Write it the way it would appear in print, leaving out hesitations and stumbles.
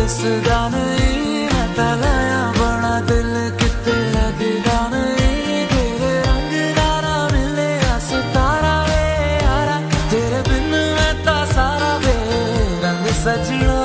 दसदा नहीं मैं तलाया बना दिल किते लगदा नहीं तेरे रंग दारा मिले सितारा वे यारा तेरे बिन मैं ता सारा वे रंग सजना